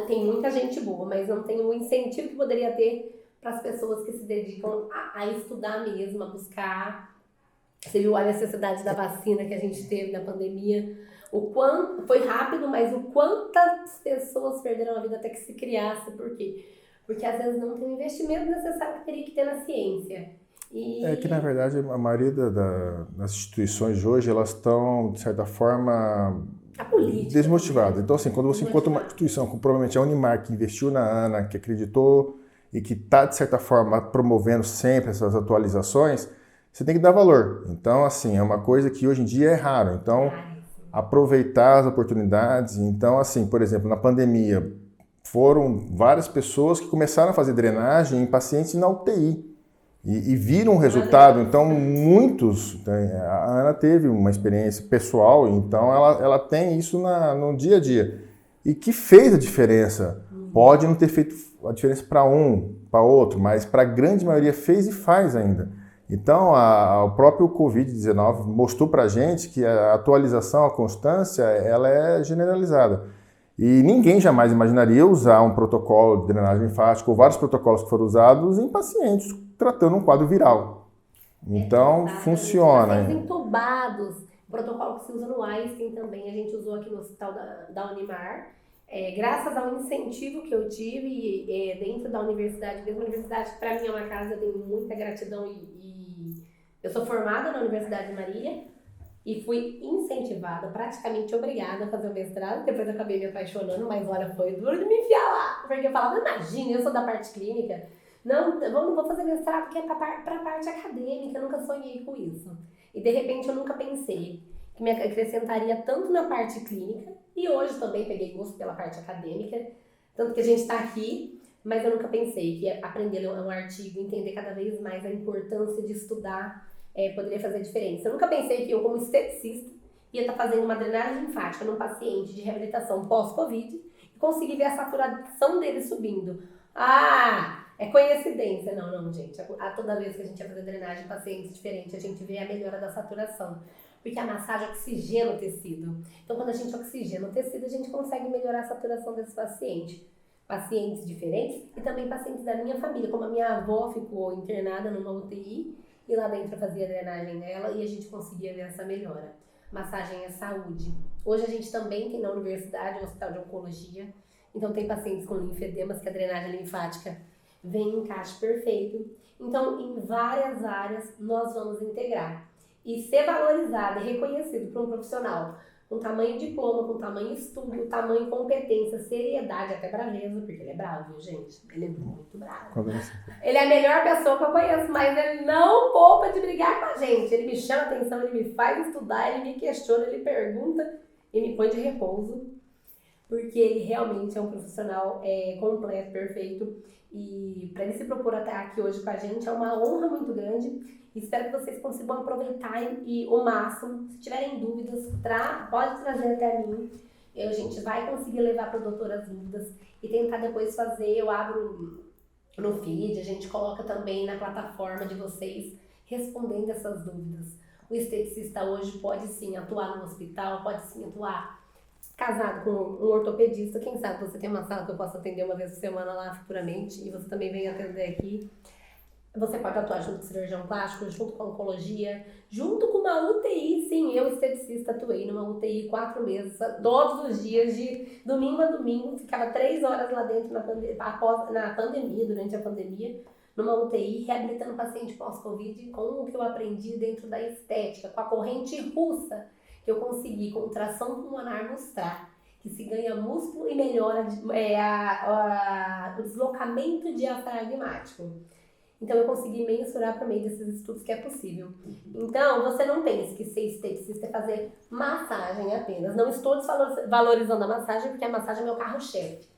Tem muita gente boa, mas não tem o incentivo que poderia ter para as pessoas que se dedicam a estudar mesmo, a buscar. Você viu a necessidade da vacina que a gente teve na pandemia, o quanto foi rápido, mas o quantas pessoas perderam a vida até que se criasse. Por quê? Porque às vezes não tem o investimento necessário que teria que ter na ciência. É que, na verdade, a maioria das instituições de hoje, elas estão, de certa forma, desmotivadas. Então, assim, quando você encontra uma instituição, como provavelmente a Unimark, que investiu na ANA, que acreditou e que está, de certa forma, promovendo sempre essas atualizações, você tem que dar valor. Então, assim, é uma coisa que hoje em dia é raro. Então, aproveitar as oportunidades. Então, assim, por exemplo, na pandemia, foram várias pessoas que começaram a fazer drenagem em pacientes na UTI e viram o resultado. Então, muitos... A Ana teve uma experiência pessoal, então ela tem isso no dia a dia. E que fez a diferença. Pode não ter feito a diferença para um, para outro, mas para a grande maioria fez e faz ainda. Então, o próprio Covid-19 mostrou para a gente que a atualização, a constância, ela é generalizada. E ninguém jamais imaginaria usar um protocolo de drenagem linfática ou vários protocolos que foram usados em pacientes tratando um quadro viral. Então, funciona. Pacientes entubados, protocolo que se usa no Einstein também, a gente usou aqui no hospital da Unimar. Graças ao incentivo que eu tive dentro da universidade, mesmo a universidade para mim é uma casa, eu tenho muita gratidão e eu sou formada na Universidade de Marília e fui incentivada, praticamente obrigada a fazer o mestrado, depois eu acabei me apaixonando, mas olha, foi duro de me enfiar lá, porque eu falava, imagina, eu sou da parte clínica, não vou fazer mestrado porque é para a parte acadêmica, eu nunca sonhei com isso. E de repente eu nunca pensei que me acrescentaria tanto na parte clínica, e hoje também peguei gosto pela parte acadêmica, tanto que a gente está aqui, mas eu nunca pensei que aprender um artigo, entender cada vez mais a importância de estudar, poderia fazer diferença. Eu nunca pensei que eu, como esteticista, ia estar fazendo uma drenagem linfática num paciente de reabilitação pós-Covid e conseguir ver a saturação dele subindo. É coincidência. Não, gente. Toda vez que a gente vai fazer drenagem em pacientes diferentes, a gente vê a melhora da saturação. Porque a massagem oxigena o tecido. Então, quando a gente oxigena o tecido, a gente consegue melhorar a saturação desse paciente. Pacientes diferentes e também pacientes da minha família, como a minha avó ficou internada numa UTI e lá dentro eu fazia drenagem nela e a gente conseguia ver essa melhora. Massagem é saúde. Hoje a gente também tem na universidade um hospital de oncologia, então tem pacientes com linfedemas que a drenagem linfática vem em encaixe perfeito. Então, em várias áreas nós vamos integrar. E ser valorizado e reconhecido por um profissional com tamanho diploma, com tamanho estudo, tamanho competência, seriedade, até braveza, porque ele é bravo, viu, gente? Ele é muito bravo. Ele é a melhor pessoa que eu conheço, mas ele não poupa de brigar com a gente. Ele me chama atenção, ele me faz estudar, ele me questiona, ele pergunta e me põe de repouso, porque ele realmente é um profissional completo, perfeito. E para ele se propor estar aqui hoje com a gente é uma honra muito grande. Espero que vocês consigam aproveitar o máximo. Se tiverem dúvidas, pode trazer até mim. A gente vai conseguir levar para o doutor as dúvidas e tentar depois fazer. Eu abro no feed, a gente coloca também na plataforma de vocês respondendo essas dúvidas. O esteticista hoje pode sim atuar no hospital, pode sim atuar casado com um ortopedista. Quem sabe você tem uma sala que eu possa atender uma vez por semana lá futuramente e você também vem atender aqui. Você pode atuar junto com o cirurgião plástico, junto com a oncologia, junto com uma UTI. Sim, eu, esteticista, atuei numa UTI 4 meses, todos os dias, de domingo a domingo. Ficava 3 horas lá dentro durante a pandemia, numa UTI, reabilitando paciente pós-Covid com o que eu aprendi dentro da estética, com a corrente russa que eu consegui, com tração pulmonar, mostrar que se ganha músculo e melhora o deslocamento diafragmático. Então, eu consegui mensurar por meio desses estudos que é possível. Então, você não pense que ser esteticista é fazer massagem apenas. Não estou desvalorizando a massagem, porque a massagem é meu carro-chefe.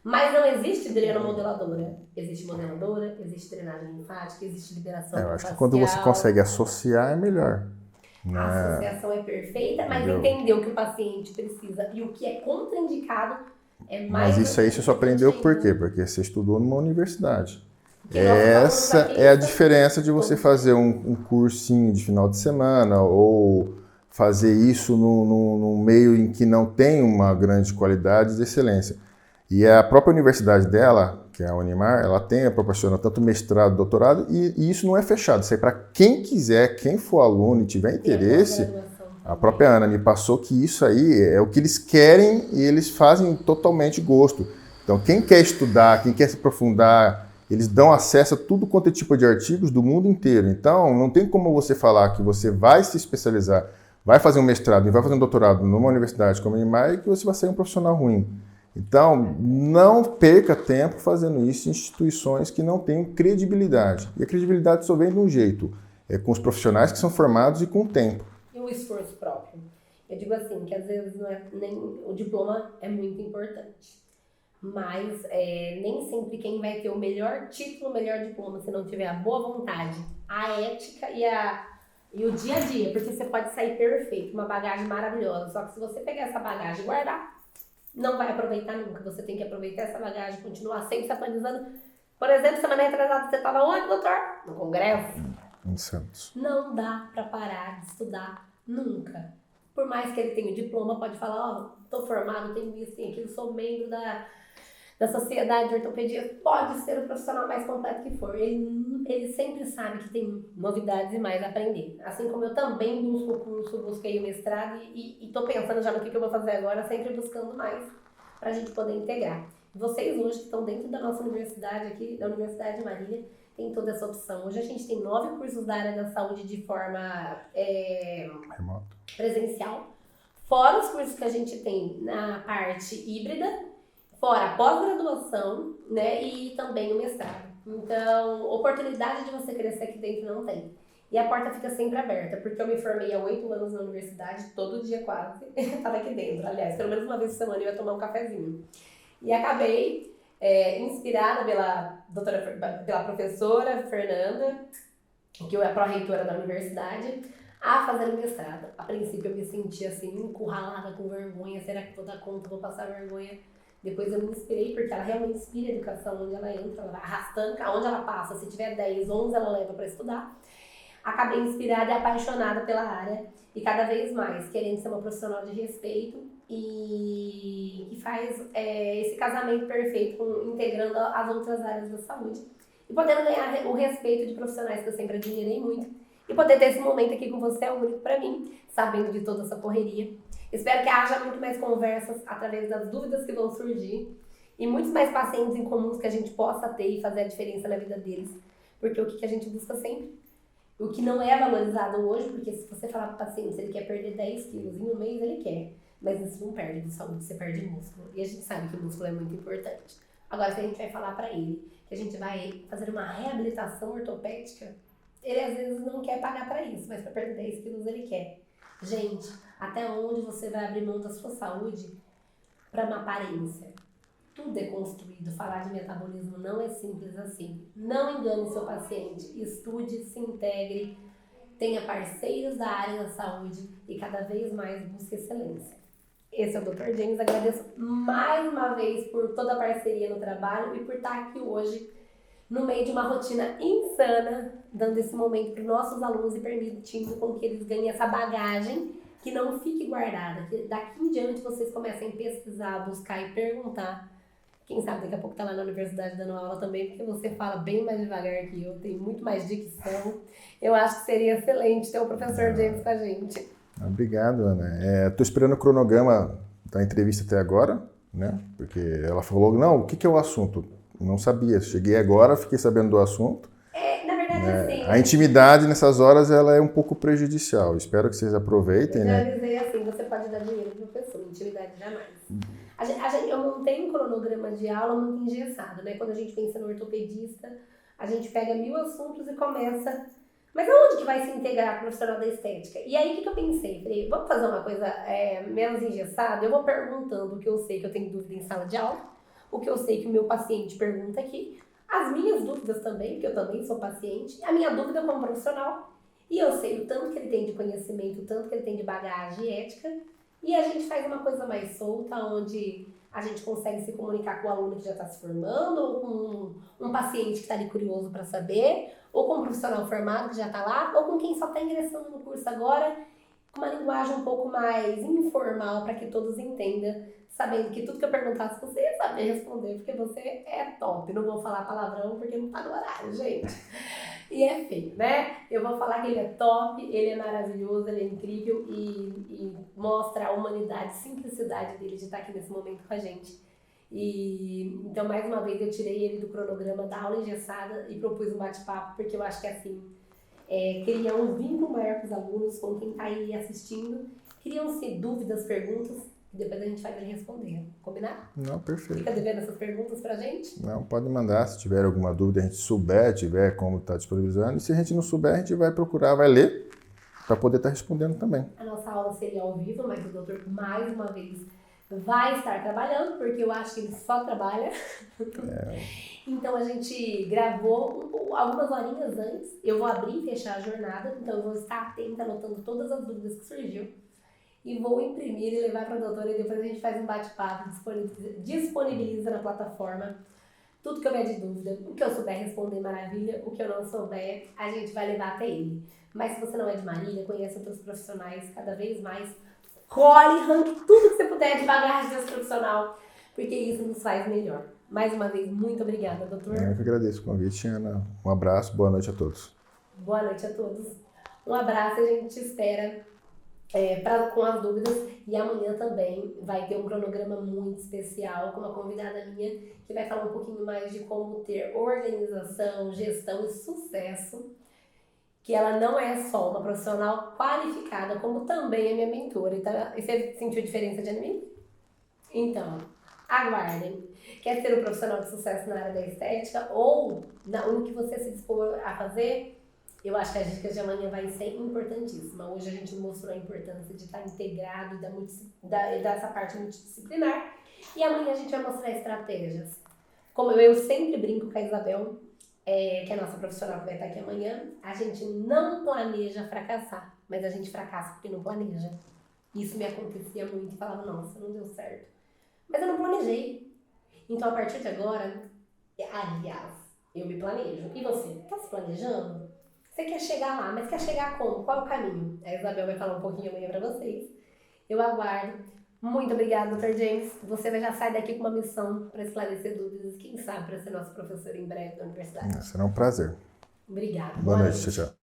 Mas não existe drenomodeladora. Existe modeladora, existe drenagem linfática, existe liberação eu acho que quando você consegue associar, é melhor. A associação é perfeita, mas entender o que o paciente precisa e o que é contraindicado é mais... Mas isso aí você só aprendeu por quê? Porque você estudou numa universidade. Essa é a diferença de você fazer um cursinho de final de semana ou fazer isso num meio em que não tem uma grande qualidade de excelência. E a própria universidade dela, que é a Unimar, ela proporciona tanto mestrado, doutorado, e isso não é fechado. Isso é para quem quiser, quem for aluno e tiver interesse. A própria Ana me passou que isso aí é o que eles querem e eles fazem totalmente gosto. Então, quem quer estudar, quem quer se aprofundar, eles dão acesso a tudo quanto é tipo de artigos do mundo inteiro. Então, não tem como você falar que você vai se especializar, vai fazer um mestrado e vai fazer um doutorado numa universidade como a Unimar e que você vai ser um profissional ruim. Então, não perca tempo fazendo isso em instituições que não têm credibilidade. E a credibilidade só vem de um jeito, com os profissionais que são formados e com o tempo. E o esforço próprio. Eu digo assim, que às vezes o diploma é muito importante. Mas nem sempre quem vai ter o melhor título, o melhor diploma, se não tiver a boa vontade, a ética e o dia a dia, porque você pode sair perfeito, uma bagagem maravilhosa, só que se você pegar essa bagagem e guardar, não vai aproveitar nunca. Você tem que aproveitar essa bagagem, continuar sempre se atualizando. Por exemplo, semana retrasada você estava onde, doutor? No congresso. Em Santos. Não dá para parar de estudar nunca. Por mais que ele tenha o diploma, pode falar, ó, tô formado, tenho isso, tenho aquilo, sou membro da Sociedade de Ortopedia, pode ser o profissional mais completo que for. Ele sempre sabe que tem novidades e mais a aprender. Assim como eu também busco o curso, busquei o mestrado e tô pensando já no que eu vou fazer agora, sempre buscando mais para a gente poder integrar. Vocês hoje que estão dentro da nossa universidade aqui, da Universidade de Marília, tem toda essa opção. Hoje a gente tem 9 cursos da área da saúde de forma presencial, fora os cursos que a gente tem na parte híbrida, fora a pós-graduação, né, e também o mestrado. Então, oportunidade de você crescer aqui dentro não tem. E a porta fica sempre aberta, porque eu me formei há 8 anos na universidade, todo dia quase, estava aqui dentro. Aliás, pelo menos uma vez por semana eu ia tomar um cafezinho. E acabei inspirada pela professora Fernanda, que é a pró-reitora da universidade, a fazer o mestrado. A princípio eu me sentia assim, encurralada com vergonha, será que vou dar conta, vou passar vergonha? Depois eu me inspirei, porque ela realmente inspira a educação, onde ela entra, ela vai arrastando, onde ela passa, se tiver 10, 11 ela leva para estudar. Acabei inspirada e apaixonada pela área, e cada vez mais querendo ser uma profissional de respeito e que faz esse casamento perfeito, integrando as outras áreas da saúde. E podendo ganhar o respeito de profissionais que eu sempre admirei muito. E poder ter esse momento aqui com você é único para mim, sabendo de toda essa correria. Espero que haja muito mais conversas através das dúvidas que vão surgir e muitos mais pacientes em comuns que a gente possa ter e fazer a diferença na vida deles. Porque o que a gente busca sempre, o que não é valorizado hoje, porque se você falar para o paciente se ele quer perder 10 quilos em um mês, ele quer. Mas isso não perde de saúde, você perde músculo. E a gente sabe que o músculo é muito importante. Agora, se a gente vai falar para ele que a gente vai fazer uma reabilitação ortopédica, ele às vezes não quer pagar para isso, mas para perder 10 quilos ele quer. Gente, até onde você vai abrir mão da sua saúde para uma aparência? Tudo é construído. Falar de metabolismo não é simples assim. Não engane seu paciente. Estude, se integre, tenha parceiros da área da saúde e cada vez mais busque excelência. Esse é o Dr. James. Agradeço mais uma vez por toda a parceria no trabalho e por estar aqui hoje no meio de uma rotina insana, dando esse momento para os nossos alunos e permitindo com que eles ganhem essa bagagem que não fique guardada, que daqui em diante vocês comecem a pesquisar, buscar e perguntar. Quem sabe daqui a pouco tá lá na universidade dando aula também, porque você fala bem mais devagar que eu, tem muito mais dicção. Eu acho que seria excelente ter o professor James com a gente. Obrigado, Ana. Estou esperando o cronograma da entrevista até agora, né? Porque ela falou, não, o que é o assunto? Não sabia, cheguei agora, fiquei sabendo do assunto. Na verdade, assim... A intimidade nessas horas ela é um pouco prejudicial. Espero que vocês aproveitem, eu né? já avisei assim, você pode dar dinheiro para a pessoa, intimidade jamais. Eu não tenho um cronograma de aula muito engessado, né? Quando a gente pensa no ortopedista, a gente pega 1000 assuntos e começa... Mas aonde que vai se integrar o profissional da estética? E aí, o que eu pensei? Falei, vamos fazer uma coisa menos engessada? Eu vou perguntando o que eu sei que eu tenho dúvida em sala de aula, o que eu sei que o meu paciente pergunta aqui, as minhas dúvidas também, porque eu também sou paciente, a minha dúvida como profissional, e eu sei o tanto que ele tem de conhecimento, o tanto que ele tem de bagagem e ética, e a gente faz uma coisa mais solta, onde a gente consegue se comunicar com o aluno que já está se formando, ou com um paciente que está ali curioso para saber, ou com um profissional formado que já está lá, ou com quem só está ingressando no curso agora, com uma linguagem um pouco mais informal para que todos entendam, sabendo que tudo que eu perguntasse você ia saber responder, porque você é top. Não vou falar palavrão porque não está no horário, gente. E é feio, né? Eu vou falar que ele é top, ele é maravilhoso, ele é incrível e mostra a humanidade, a simplicidade dele de estar aqui nesse momento com a gente. Então, mais uma vez, eu tirei ele do cronograma da aula engessada e propus um bate-papo, porque eu acho que assim, cria um vínculo maior com os alunos, com quem está aí assistindo. Criam-se dúvidas, perguntas, e depois a gente faz ele responder. Combinado? Não, perfeito. Fica devendo essas perguntas pra gente? Não, pode mandar. Se tiver alguma dúvida, a gente souber, tiver como está disponibilizando. E se a gente não souber, a gente vai procurar, vai ler, para poder estar respondendo também. A nossa aula seria ao vivo, mas o doutor, mais uma vez, vai estar trabalhando, porque eu acho que ele só trabalha. Então a gente gravou algumas horinhas antes. Eu vou abrir e fechar a jornada, então eu vou estar atenta, anotando todas as dúvidas que surgiu. E vou imprimir e levar para a doutora e depois a gente faz um bate-papo, disponibiliza na plataforma Tudo que eu houver de dúvida, o que eu souber responder, maravilha. O que eu não souber, a gente vai levar até ele. Mas se você não é de Marília, conheça outros profissionais cada vez mais. Role, ranque tudo que você puder de bagagem desse profissional, porque isso nos faz melhor. Mais uma vez, muito obrigada, doutor. Eu que agradeço o convite, Ana. Um abraço, boa noite a todos. Boa noite a todos. Um abraço, a gente te espera com as dúvidas. E amanhã também vai ter um cronograma muito especial com uma convidada minha que vai falar um pouquinho mais de como ter organização, gestão e sucesso. Que ela não é só uma profissional qualificada, como também é minha mentora. Então, você sentiu a diferença de mim? Então, aguardem. Quer ser um profissional de sucesso na área da estética ou no que você se dispor a fazer? Eu acho que as dicas de amanhã vai ser importantíssima. Hoje a gente mostrou a importância de estar integrado e dessa parte multidisciplinar. E amanhã a gente vai mostrar estratégias. Como eu sempre brinco com a Isabel, que é a nossa profissional que vai estar aqui amanhã, a gente não planeja fracassar, mas a gente fracassa porque não planeja. Isso me acontecia muito e falava, nossa, não deu certo. Mas eu não planejei. Então, a partir de agora, aliás, eu me planejo. E você? Tá se planejando? Você quer chegar lá, mas quer chegar como? Qual é o caminho? A Isabel vai falar um pouquinho amanhã pra vocês. Eu aguardo. Muito obrigada, Dr. James. Você já sai daqui com uma missão para esclarecer dúvidas, quem sabe para ser nosso professor em breve da universidade. Será um prazer. Obrigada. Boa noite, tchau, tchau.